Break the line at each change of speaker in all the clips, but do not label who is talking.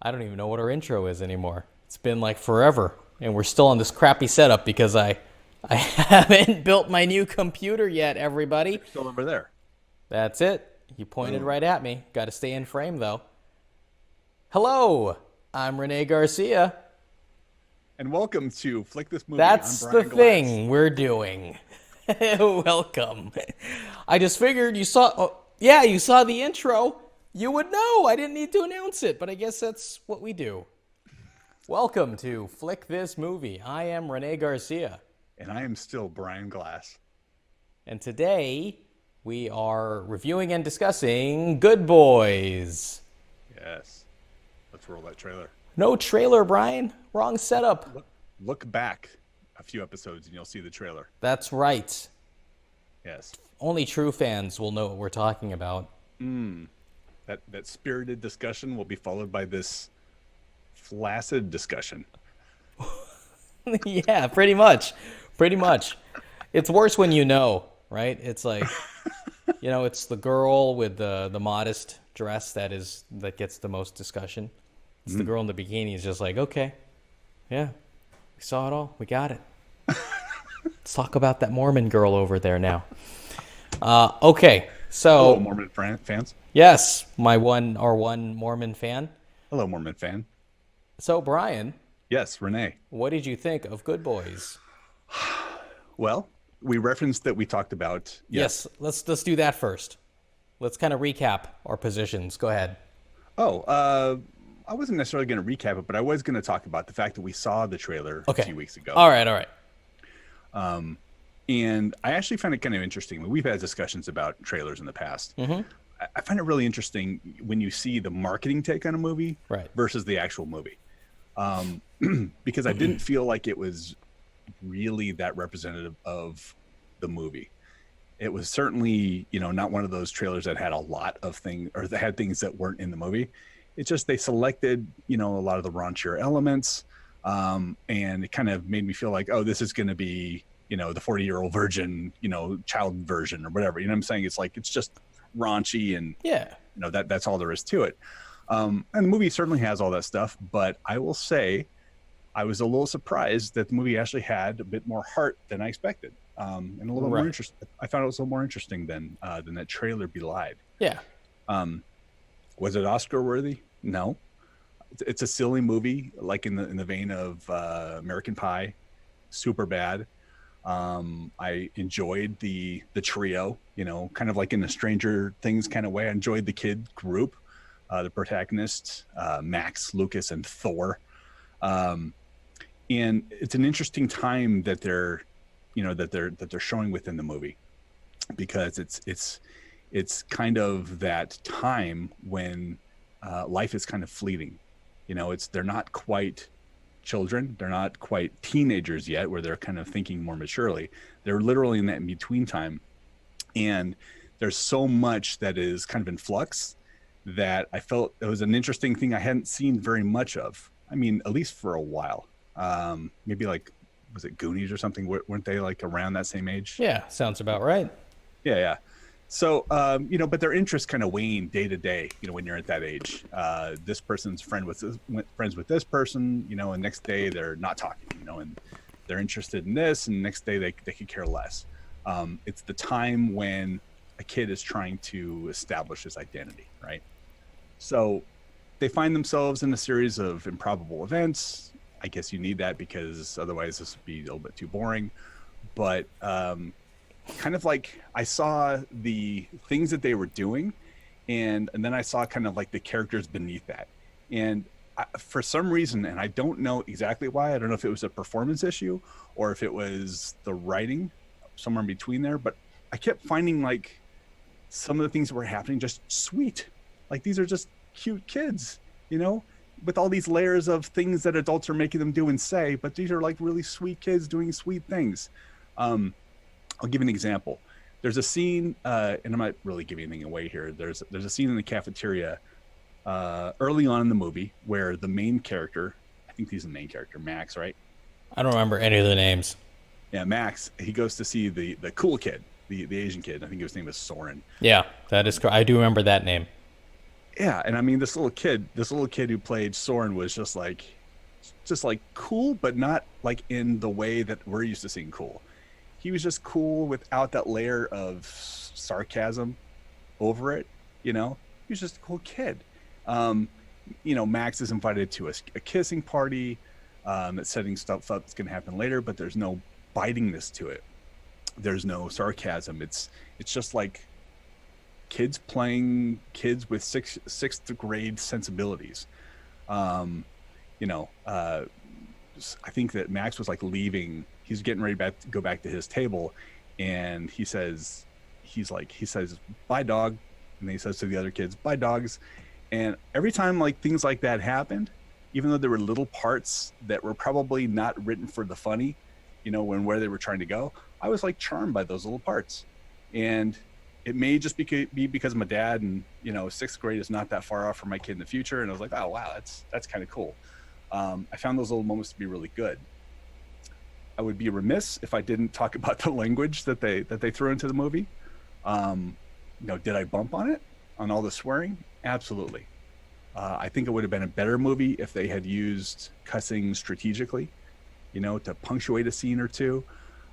I don't even know what our intro is anymore. It's been like forever, and we're still on this crappy setup because I haven't built my new computer yet, everybody.
Still over there.
That's it. You pointed
Boom.
right at me. Got to stay in frame, though. Hello, I'm Rene Garcia.
And welcome to Flick This Movie.
That's
I'm
the
Brian Glass.
thing we're doing. Welcome. I just figured you saw... Oh, yeah, you saw the intro. You would know. I didn't need to announce it, but I guess that's what we do. Welcome to Flick This Movie. I am Rene Garcia.
And I am still Brian Glass.
And today, we are reviewing and discussing Good Boys.
Yes. Let's roll that trailer.
No trailer, Brian. Wrong setup.
Look back a few episodes and you'll see the trailer.
That's right.
Yes.
Only true fans will know what we're talking about.
That spirited discussion will be followed by this flaccid discussion.
Yeah, pretty much. Pretty much. It's worse when you know, right? It's like, it's the girl with the modest dress that gets the most discussion. It's the girl in the bikini is just like, okay, yeah, we saw it all. We got it. Let's talk about that Mormon girl over there now. Okay, so...
Hello, Mormon fans.
Yes, our one Mormon fan.
Hello, Mormon fan.
So, Brian,
Yes, Renee.
what did you think of Good Boys?
Well, we referenced that we talked about...
Yes, let's do that first. Let's kind of recap our positions. Go ahead.
I wasn't necessarily going to recap it, but I was going to talk about the fact that we saw the trailer
Okay.
a few weeks ago.
All right.
And I actually find it kind of interesting. We've had discussions about trailers in the past. I find it really interesting when you see the marketing take on a movie
Right.
versus the actual movie. Because I didn't feel like it was really that representative of the movie. It was certainly, not one of those trailers that had a lot of things or that had things that weren't in the movie. It's just they selected, a lot of the raunchier elements. And it kind of made me feel like, oh, this is going to be, the 40-year-old virgin, child version or whatever. You know what I'm saying? It's like, it's just raunchy and,
Yeah.
that's all there is to it. And the movie certainly has all that stuff, but I will say I was a little surprised that the movie actually had a bit more heart than I expected. And a little more interesting. I thought it was a little more interesting than that trailer belied.
Yeah.
Was it Oscar worthy? No. It's a silly movie, like in the vein of American Pie, super bad. I enjoyed the trio, kind of like in a Stranger Things kind of way. I enjoyed the kid group, the protagonists, Max, Lucas, and Thor. And it's an interesting time that they're showing within the movie, because it's kind of that time when life is kind of fleeting. They're not quite children. They're not quite teenagers yet, where they're kind of thinking more maturely. They're literally in that in between time. And there's so much that is kind of in flux that I felt it was an interesting thing I hadn't seen very much of. I mean, at least for a while. Maybe like, was it Goonies or something? Weren't they like around that same age?
Yeah, sounds about right.
Yeah. So, but their interests kind of wane day to day, when you're at that age. This person's friends with this person, and next day they're not talking, and they're interested in this, and next day they could care less. It's the time when a kid is trying to establish his identity, right? So they find themselves in a series of improbable events. I guess you need that because otherwise this would be a little bit too boring. But kind of like I saw the things that they were doing, and then I saw kind of like the characters beneath that. And for some reason, and I don't know exactly why, I don't know if it was a performance issue or if it was the writing, somewhere in between there, but I kept finding like some of the things that were happening just sweet. Like, these are just cute kids, with all these layers of things that adults are making them do and say, but these are like really sweet kids doing sweet things. I'll give an example. There's a scene, and I'm not really giving anything away here. There's a scene in the cafeteria early on in the movie where the main character, I think he's the main character, Max, right?
I don't remember any of the names.
Yeah, Max. He goes to see the cool kid, the Asian kid. I think his name was Soren.
Yeah, that is correct. I do remember that name.
Yeah, and I mean this little kid who played Soren was just like cool, but not like in the way that we're used to seeing cool. He was just cool without that layer of sarcasm over it. You know, he was just a cool kid. Um, Max is invited to a kissing party that's setting stuff up that's going to happen later, but there's no bitingness to it. There's no sarcasm. It's just like kids playing kids with sixth grade sensibilities. Um, you know, I think that Max was like leaving. He's getting ready to go back to his table, and he says, "Bye, dog," and then he says to the other kids, "Bye, dogs." And every time like things like that happened, even though there were little parts that were probably not written for the funny, when where they were trying to go, I was like charmed by those little parts. And it may just be because my dad and sixth grade is not that far off from my kid in the future, and I was like, oh wow, that's kind of cool. I found those little moments to be really good. I would be remiss if I didn't talk about the language that they threw into the movie. Did I bump on it, on all the swearing? Absolutely. I think it would have been a better movie if they had used cussing strategically, to punctuate a scene or two.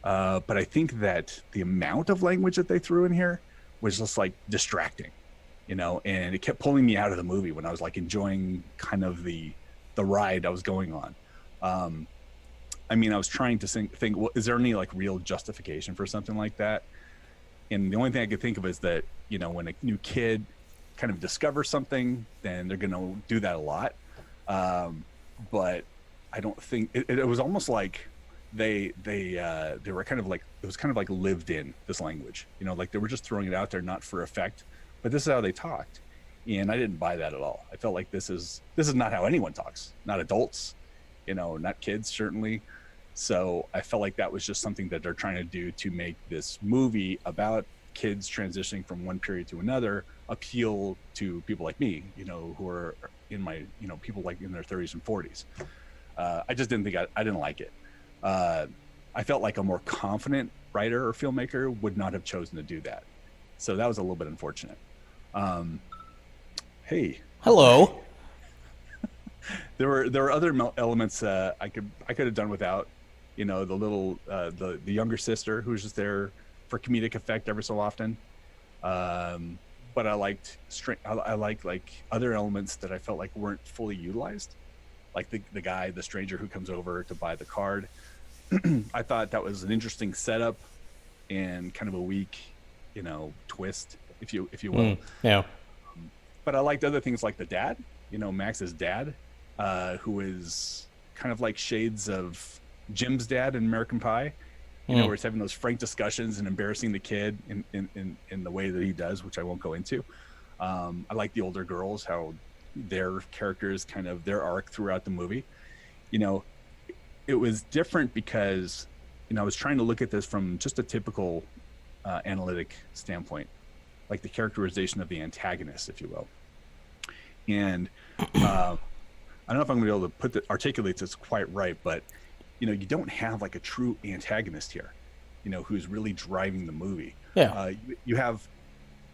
But I think that the amount of language that they threw in here was just like distracting, and it kept pulling me out of the movie when I was like enjoying kind of the ride I was going on. I was trying to think, well, is there any like real justification for something like that? And the only thing I could think of is that, when a new kid kind of discovers something, then they're going to do that a lot. But I don't think it was almost like they were kind of like, it was kind of like lived in this language, like they were just throwing it out there, not for effect, but this is how they talked. And I didn't buy that at all. I felt like this is not how anyone talks, not adults, not kids, certainly. So I felt like that was just something that they're trying to do to make this movie about kids transitioning from one period to another appeal to people like me, who are in my, people like in their 30s and 40s. I just didn't think I didn't like it. I felt like a more confident writer or filmmaker would not have chosen to do that. So that was a little bit unfortunate. Hey.
Hello.
There were other elements I could have done without, the little the younger sister who was just there for comedic effect every so often. But I liked like other elements that I felt like weren't fully utilized, like the stranger who comes over to buy the card. I thought that was an interesting setup and kind of a weak, twist, if you will.
Yeah.
But I liked other things like the dad, Max's dad, who is kind of like shades of Jim's dad in American Pie, where he's having those frank discussions and embarrassing the kid in the way that he does, which I won't go into. I like the older girls, how their characters, kind of their arc throughout the movie. It was different because, I was trying to look at this from just a typical analytic standpoint, like the characterization of the antagonist, if you will. And I don't know if I'm going to be able to articulate this quite right, but you don't have like a true antagonist here, who's really driving the movie.
Yeah.
You have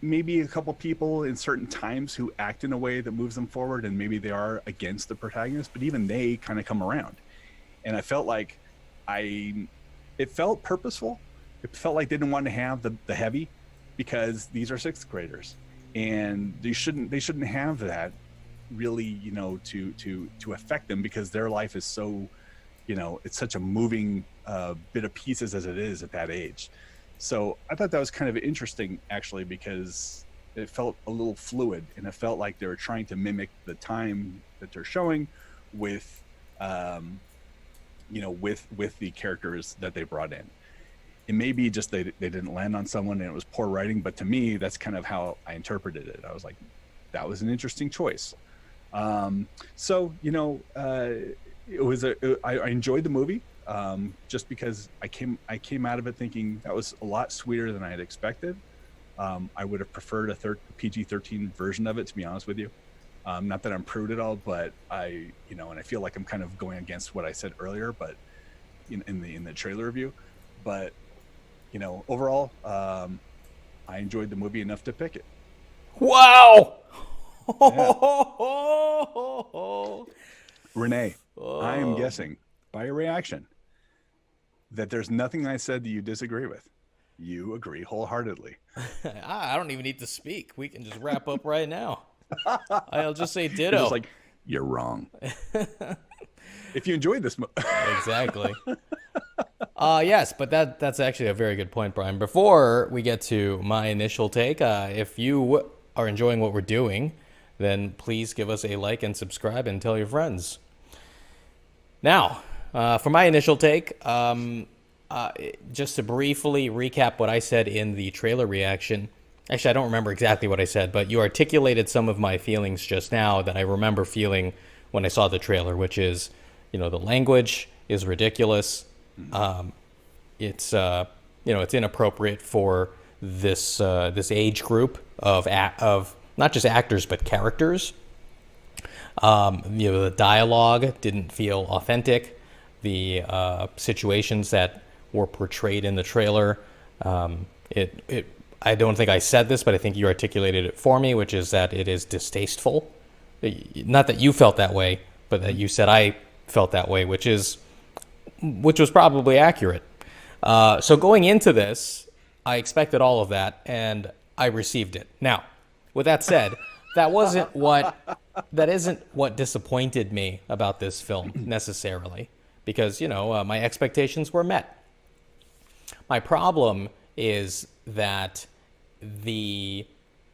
maybe a couple people in certain times who act in a way that moves them forward, and maybe they are against the protagonist, but even they kind of come around. And I felt like it felt purposeful. It felt like they didn't want to have the heavy, because these are sixth graders, and they shouldn't have that really, to affect them, because their life is so, it's such a moving bit of pieces as it is at that age. So I thought that was kind of interesting, actually, because it felt a little fluid, and it felt like they were trying to mimic the time that they're showing with, with the characters that they brought in. It may be just they didn't land on someone and it was poor writing, but to me, that's kind of how I interpreted it. I was like, that was an interesting choice. So, I enjoyed the movie, just because I came out of it thinking that was a lot sweeter than I had expected. I would have preferred a PG-13 version of it, to be honest with you. Not that I'm prude at all, but and I feel like I'm kind of going against what I said earlier, but in the trailer review, but overall, I enjoyed the movie enough to pick it.
Wow.
Yeah.
Oh,
Renee, I am guessing by your reaction that there's nothing I said that you disagree with. You agree wholeheartedly.
I don't even need to speak. We can just wrap up right now. I'll just say
You're just
ditto.
like, you're wrong. If you enjoyed this,
Exactly. Yes, but that's actually a very good point, Brian. Before we get to my initial take, if you are enjoying what we're doing, then please give us a like and subscribe and tell your friends. Now, for my initial take, just to briefly recap what I said in the trailer reaction. Actually, I don't remember exactly what I said, but you articulated some of my feelings just now that I remember feeling when I saw the trailer, which is, the language is ridiculous. It's it's inappropriate for this age group of not just actors but characters. The dialogue didn't feel authentic. The situations that were portrayed in the trailer, I don't think I said this, but I think you articulated it for me, which is that it is distasteful. Not that you felt that way, but that you said I felt that way, which was probably accurate. So going into this, I expected all of that, and I received it. Now, with that said, that isn't what disappointed me about this film necessarily, because my expectations were met. My problem is that the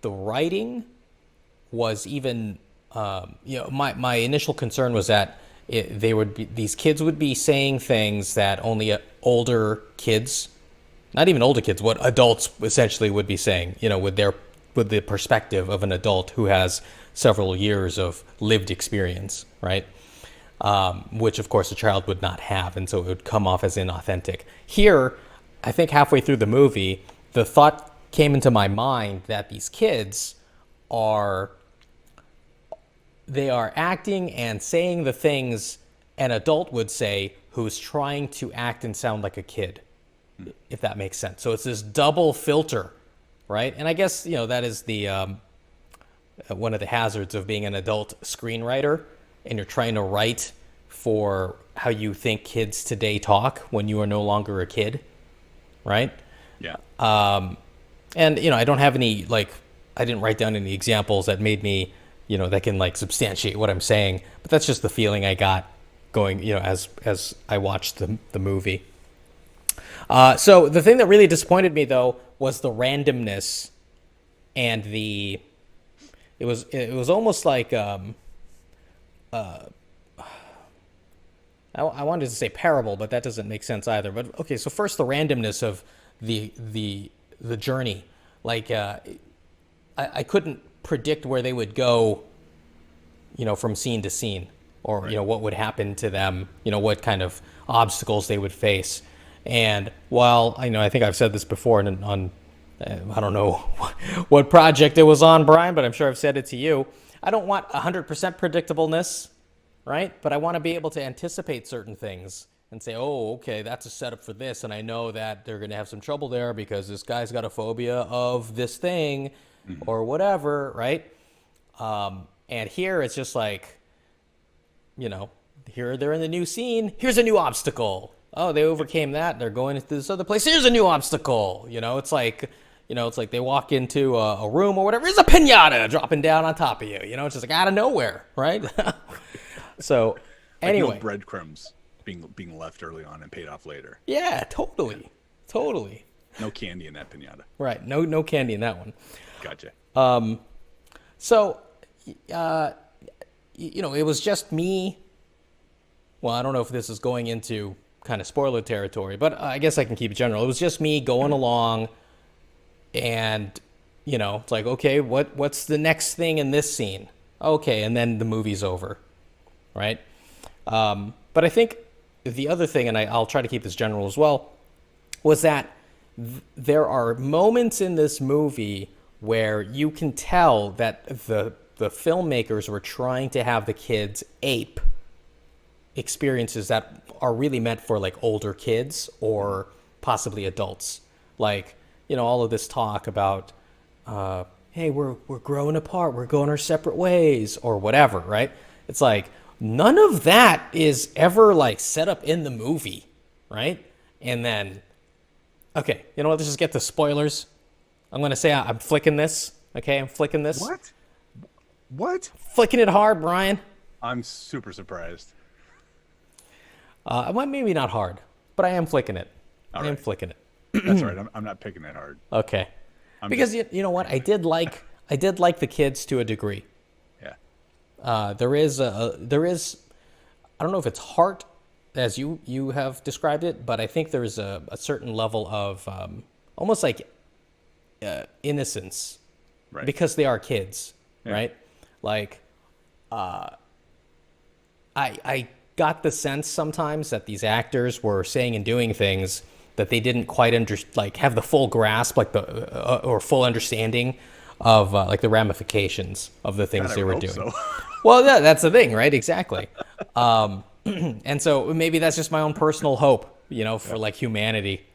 writing was even my initial concern was that these kids would be saying things that only older kids, not even older kids, what adults essentially would be saying, with the perspective of an adult who has several years of lived experience, right? Which of course a child would not have, and so it would come off as inauthentic. Here, I think halfway through the movie, the thought came into my mind that these kids are acting and saying the things an adult would say who's trying to act and sound like a kid, if that makes sense. So it's this double filter, right? And I guess, that is the one of the hazards of being an adult screenwriter, and you're trying to write for how you think kids today talk when you are no longer a kid, right?
yeah.
And, I don't have any, I didn't write down any examples that made me, that can substantiate what I'm saying, but that's just the feeling I got going, as I watched the movie. So the thing that really disappointed me though was the randomness and it was almost like, I wanted to say parable, but that doesn't make sense either. But okay, so first the randomness of the journey. I couldn't predict where they would go, from scene to scene, or
Right.
What would happen to them, what kind of obstacles they would face. And while I think I've said this before on I don't know what project it was on, Brian, but I'm sure I've said it to you. I don't want 100% predictableness, right? But I want to be able to anticipate certain things and say, oh, okay, that's a setup for this, and I know that they're going to have some trouble there because this guy's got a phobia of this thing or whatever, right? And here it's just like, here they're in the new scene. Here's a new obstacle. Oh, they overcame that. They're going to this other place. Here's a new obstacle. It's like, they walk into a room or whatever. There's a pinata dropping down on top of you. It's just like out of nowhere, right? So, anyway,
Breadcrumbs being left early on and paid off later.
Yeah, totally.
No candy in that pinata.
Right. No candy in that one.
Gotcha.
So, it was just me. Well, I don't know if this is going into kind of spoiler territory, but I guess I can keep it general. It was just me going along, and it's like, okay, what's the next thing in this scene? Okay, and then the movie's over, right? But I think the other thing, and I'll try to keep this general as well, was that there are moments in this movie where you can tell that the filmmakers were trying to have the kids ape experiences that are really meant for older kids or possibly adults. All of this talk about hey, we're growing apart, we're going our separate ways, or whatever, right? It's like none of that is ever like set up in the movie, right? And then, okay, you know what? Let's just get to spoilers. I'm gonna say I'm flicking this. Okay, I'm flicking this.
What?
Flicking it hard, Brian.
I'm super surprised.
Well, maybe not hard, but I am flicking it. I am
right.
flicking it.
That's all right. I'm not picking that hard.
Okay. Because you know what? I did like the kids to a degree.
Yeah.
There is I don't know if it's heart as you have described it, but I think there is a certain level of almost like innocence,
Right.
because they are kids,
Yeah.
right? Like I got the sense sometimes that these actors were saying and doing things that they didn't quite have the full grasp, like the or full understanding of like the ramifications of the things
God, I
they were
hope
doing.
so.
Well, yeah, that's the thing, right? Exactly. And so maybe that's just my own personal hope, for like humanity.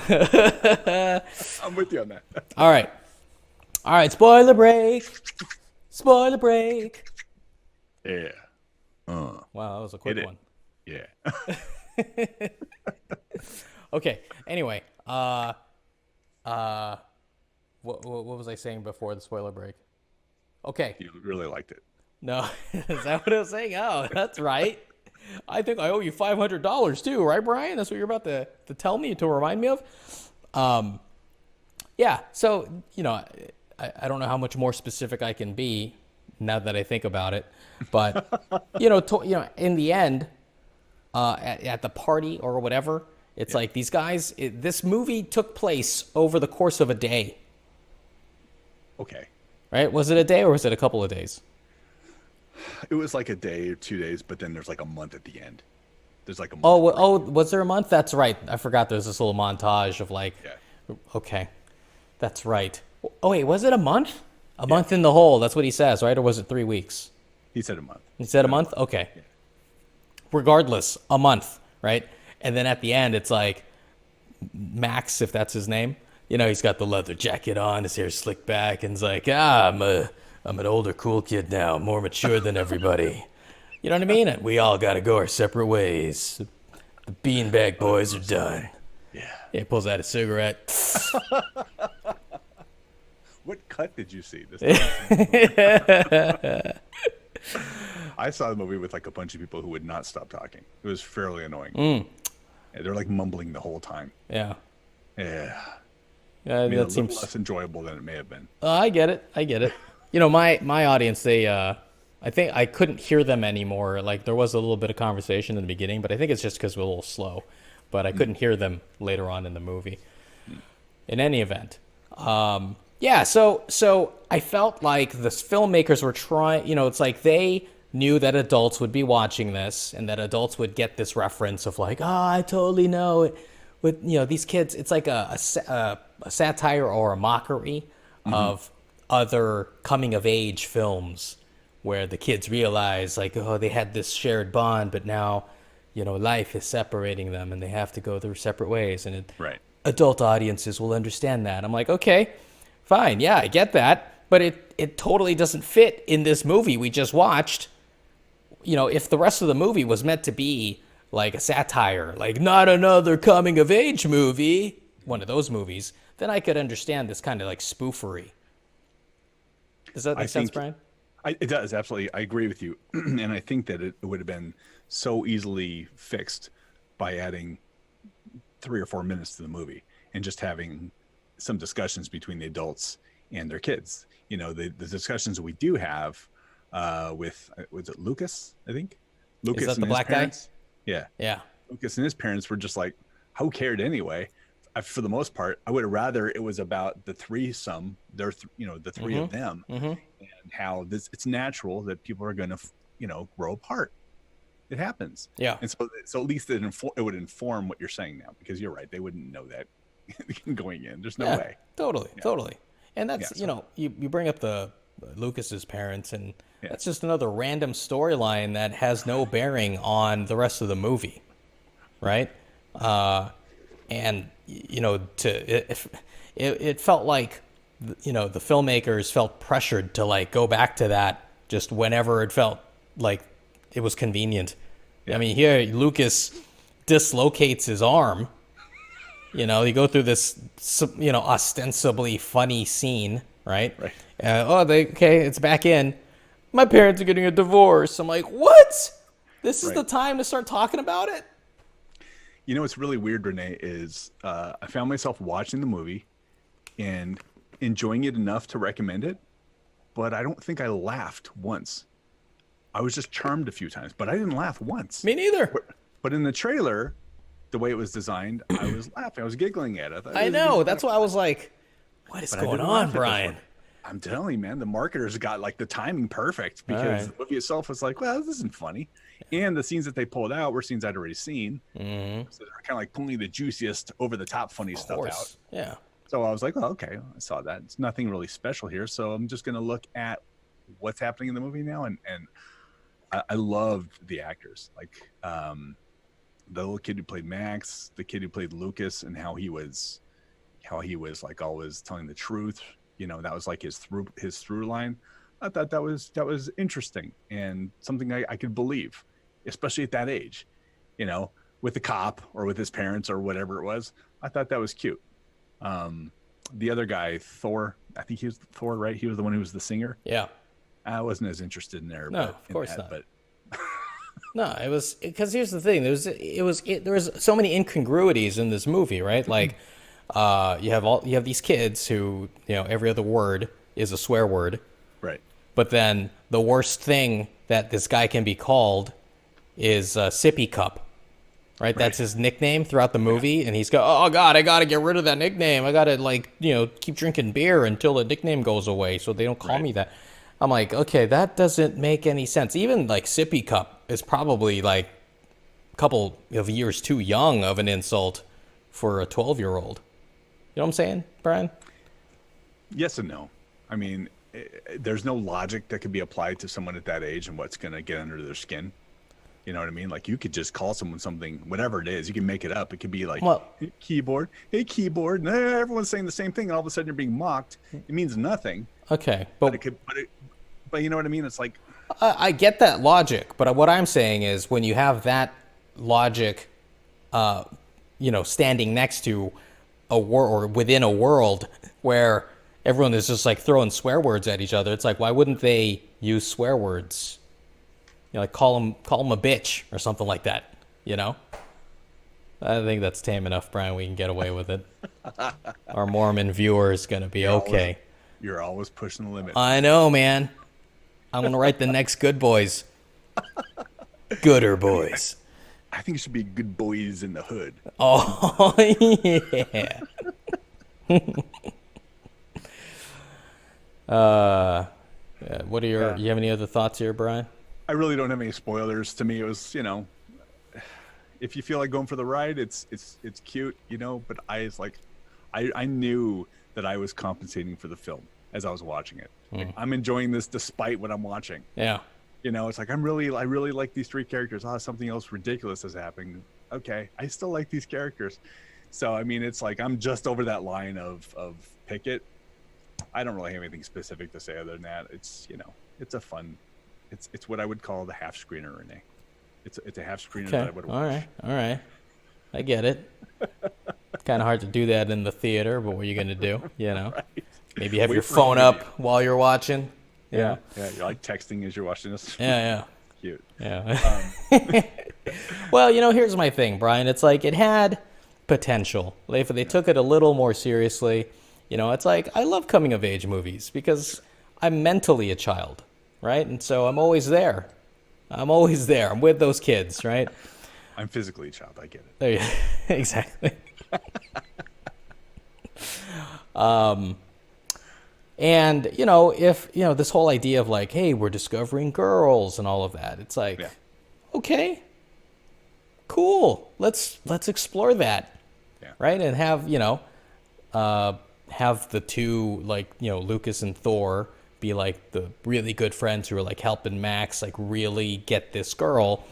I'm with you on that.
All right. Spoiler break. Spoiler break.
Yeah.
Wow, that was a quick
Hit it.
one.
Yeah.
Okay. Anyway, what was I saying before the spoiler break? Okay.
You really liked it.
No, is that what I was saying? Oh, that's right. I think I owe you $500 too, right, Brian? That's what you're about to tell me, to remind me of. Yeah. So I don't know how much more specific I can be now that I think about it, but in the end, at the party or whatever, it's like these guys. This movie took place over the course of a day.
Okay.
Right? Was it a day or was it a couple of days?
It was like a day or 2 days, but then there's like a month at the end. There's like a month.
Oh, was there a month? That's right. I forgot there's this little montage of like,
Yeah.
okay, that's right. Oh, wait, was it a month? A month in the hole. That's what he says, right? Or was it 3 weeks?
He said a month.
He said a month? Okay.
Yeah.
Regardless, a month, right? And then at the end, it's like Max, if that's his name. He's got the leather jacket on, his hair slicked back, and he's like, I'm an older, cool kid now, more mature than everybody. You know what I mean? And we all got to go our separate ways. The beanbag boys are done.
Yeah.
He pulls out a cigarette.
What cut did you see this time? I saw the movie with like a bunch of people who would not stop talking. It was fairly annoying. Yeah, they're like mumbling the whole time.
Yeah.
Yeah.
Yeah,
I mean,
that
a
seems
little less enjoyable than it may have been.
I get it. My audience, they I think I couldn't hear them anymore. Like there was a little bit of conversation in the beginning, but I think it's just because we're a little slow. But I couldn't hear them later on in the movie. In any event, so I felt like the filmmakers were trying. It's like they knew that adults would be watching this, and that adults would get this reference of like, I totally know it. With these kids, it's like a satire or a mockery of other coming of age films where the kids realize like, oh, they had this shared bond, but now life is separating them and they have to go their separate ways, and
Right.
adult audiences will understand that. I'm like, okay, fine, yeah, I get that, but it totally doesn't fit in this movie we just watched. If the rest of the movie was meant to be like a satire, like not another coming of age movie, one of those movies, then I could understand this kind of like spoofery. Does that make sense, Brian?
It does, absolutely. I agree with you. And I think that it would have been so easily fixed by adding 3 or 4 minutes to the movie and just having some discussions between the adults and their kids. The discussions that we do have with, was it Lucas, I think? Lucas
Is that
and
the
his
black
parents.
guy?
Yeah.
Yeah.
Lucas and his parents were just like, who cared anyway? For the most part, I would have rather it was about the threesome, the three of them, and how it's natural that people are going to, grow apart. It happens.
Yeah.
And so at least it would inform what you're saying now, because you're right. They wouldn't know that going in. There's no way.
Totally. And that's, you bring up the Lucas's parents, and that's just another random storyline that has no bearing on the rest of the movie, right? And it felt like the filmmakers felt pressured to like go back to that just whenever it felt like it was convenient. I mean, here Lucas dislocates his arm. You go through this, ostensibly funny scene, right?
Right.
It's back in. My parents are getting a divorce. I'm like, what? This is the time to start talking about it?
What's really weird, Renee, is I found myself watching the movie and enjoying it enough to recommend it, but I don't think I laughed once. I was just charmed a few times, but I didn't laugh once.
Me neither.
But in the trailer, the way it was designed, I was laughing. I was giggling at it.
I know. That's why I was like, what is going on, Brian?
I'm telling you, man, the marketers got like the timing perfect because the movie itself was like, well, this isn't funny. And the scenes that they pulled out were scenes I'd already seen. Mm-hmm. So they're kind of like pulling the juiciest, over the top funny stuff out.
Yeah.
So I was like, oh, okay, I saw that. It's nothing really special here. So I'm just going to look at what's happening in the movie now. And I loved the actors. Like the little kid who played Max, the kid who played Lucas, and how he was like always telling the truth. That was like his through line. I thought that was interesting and something I could believe, especially at that age, with the cop or with his parents or whatever it was. I thought that was cute. The other guy, Thor, I think he was Thor, right? He was the one who was the singer.
Yeah.
I wasn't as interested in there.
No, of course not.
But
no, it was because here's the thing. There was so many incongruities in this movie, right? Like, you have these kids who, every other word is a swear word.
Right.
But then the worst thing that this guy can be called is Sippy Cup, right? That's his nickname throughout the movie. And he's oh God, I got to get rid of that nickname. I got to keep drinking beer until the nickname goes away so they don't call me that. I'm like, okay, that doesn't make any sense. Even like Sippy Cup is probably like a couple of years too young of an insult for a 12-year-old. You know what I'm saying, Brian?
Yes and no. I mean, there's no logic that could be applied to someone at that age and what's going to get under their skin. You know what I mean? Like, you could just call someone something, whatever it is. You can make it up. It could be like, hey, keyboard. Hey, keyboard. And everyone's saying the same thing, and all of a sudden you're being mocked. It means nothing.
Okay,
but you know what I mean? It's like,
I get that logic, but what I'm saying is when you have that logic, standing next to a or within a world where everyone is just like throwing swear words at each other, it's like, why wouldn't they use swear words? Like call them a bitch or something like that. I think that's tame enough, Brian. We can get away with it. Our Mormon viewer is gonna be okay.
You're always pushing the limit.
I know, man. I'm gonna write the next Good Boys. Gooder Boys.
I think it should be Good Boys in the Hood.
Oh, yeah. What are your? You have any other thoughts here, Brian?
I really don't have any spoilers. To me, it was, if you feel like going for the ride, it's cute, But I knew that I was compensating for the film as I was watching it. Like, I'm enjoying this despite what I'm watching.
Yeah.
It's like I really like these three characters. Something else ridiculous is happening. Okay, I still like these characters. So I mean, it's like I'm just over that line of Pickett. I don't really have anything specific to say other than that. It's it's a fun. It's what I would call the half screener, Renee. It's a half screener that I would watch.
All right. I get it. Kind of hard to do that in the theater, but what are you going to do? Right. Maybe have your phone up while you're watching.
Yeah. You're like texting as you're watching this.
Yeah.
Cute.
Yeah. Well, here's my thing, Brian. It's like it had potential. If they took it a little more seriously, it's like I love coming of age movies because I'm mentally a child, right? And so I'm always there. I'm with those kids, right?
I'm physically a child. I get it.
There you exactly. And if this whole idea of like, hey, we're discovering girls and all of that, it's like, okay, cool. Let's explore that, right? And have have the two, like, Lucas and Thor be like the really good friends who are like helping Max like really get this girl,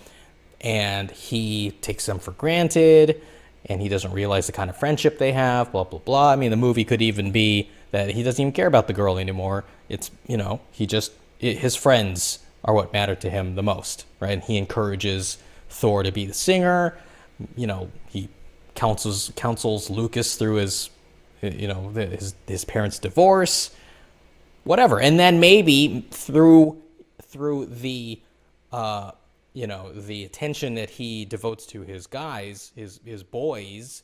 and he takes them for granted and he doesn't realize the kind of friendship they have, blah blah blah. I mean, the movie could even be that he doesn't even care about the girl anymore. It's, his friends are what matter to him the most, right? And he encourages Thor to be the singer. He counsels Lucas through his parents' divorce, whatever. And then maybe through the the attention that he devotes to his guys, his boys,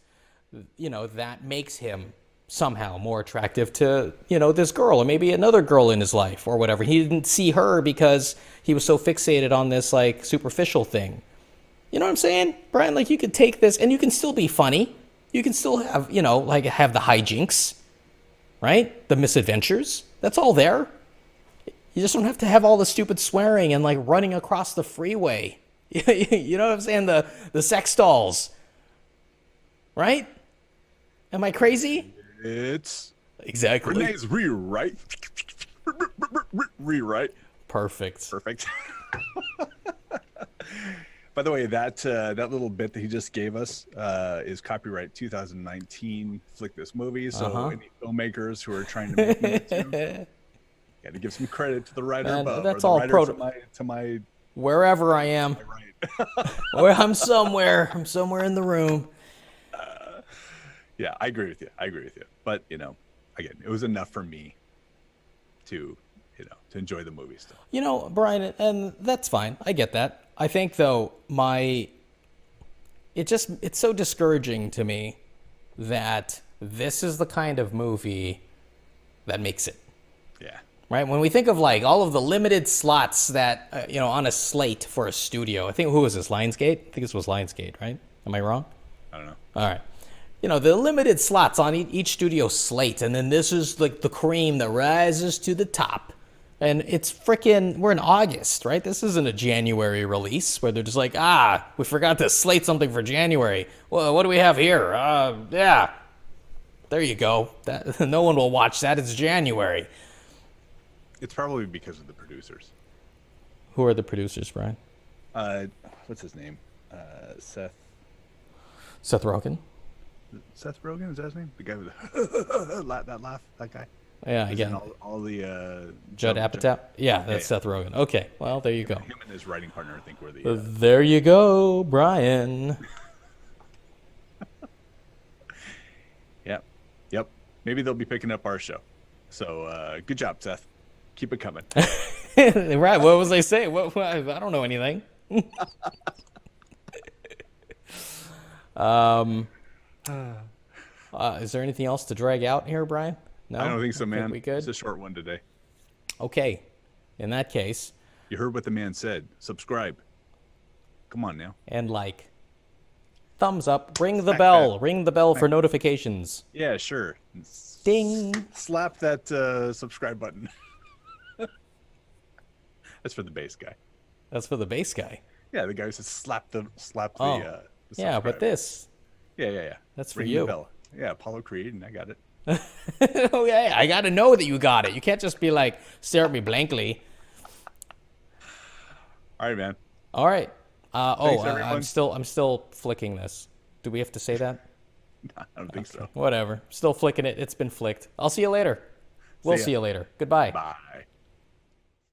that makes him somehow more attractive to, this girl or maybe another girl in his life or whatever. He didn't see her because he was so fixated on this like superficial thing. You know what I'm saying, Brian? Like, you could take this and you can still be funny. You can still have, have the hijinks, right? The misadventures. That's all there. You just don't have to have all the stupid swearing and like running across the freeway. You know what I'm saying? The sex dolls, right? Am I crazy?
It's
exactly
Renee's rewrite. Rewrite.
Perfect.
By the way, that little bit that he just gave us is copyright 2019 Flick This Movie. So any filmmakers who are trying to make movies, got to give some credit to the writer above.
That's
or the
all
writer to my
wherever I am. Or I'm somewhere in the room.
Yeah, I agree with you. But again, it was enough for me to enjoy the movie still.
Brian, and that's fine. I get that. I think though it's so discouraging to me that this is the kind of movie that makes it.
Yeah.
Right? When we think of like all of the limited slots that on a slate for a studio. I think, who was this? Lionsgate? I think this was Lionsgate, right? Am I wrong?
I don't know.
All right. The limited slots on each studio slate, and then this is like the cream that rises to the top. And it's we're in August, right? This isn't a January release where they're just like, we forgot to slate something for January. Well, what do we have here? Yeah, there you go. No one will watch that. It's January.
It's probably because of the producers.
Who are the producers, Brian?
What's his name? Seth
Rogen?
Seth Rogen, is that his name? The guy with that laugh, that guy.
Yeah, again.
All the
Judd Apatow. Yeah, that's Seth Rogen. Okay, well, there you go.
Him and his writing partner, I think, were the.
There you go, Brian.
Yep. Maybe they'll be picking up our show. So good job, Seth. Keep it coming.
Right? What was I saying? I don't know anything. Is there anything else to drag out here, Brian? No,
I don't think so, man.
We good?
It's a short one today.
Okay. In that case.
You heard what the man said. Subscribe. Come on now.
And like. Thumbs up. Ring the bell.
That.
Ring the bell for notifications.
Yeah, sure.
Ding.
Slap that subscribe button. That's for the bass guy.
That's for the bass guy.
Yeah, the guy who says slap the
yeah, but this.
Yeah.
That's for
Ring
you.
the bell. Yeah, Apollo Creed, and I got it.
Oh yeah, I got to know that you got it. You can't just be like stare at me blankly.
All right, man.
All right.
Thanks,
I'm still flicking this. Do we have to say that?
I don't think so.
Whatever. Still flicking it. It's been flicked. I'll see you later. We'll see you later. Goodbye.
Bye.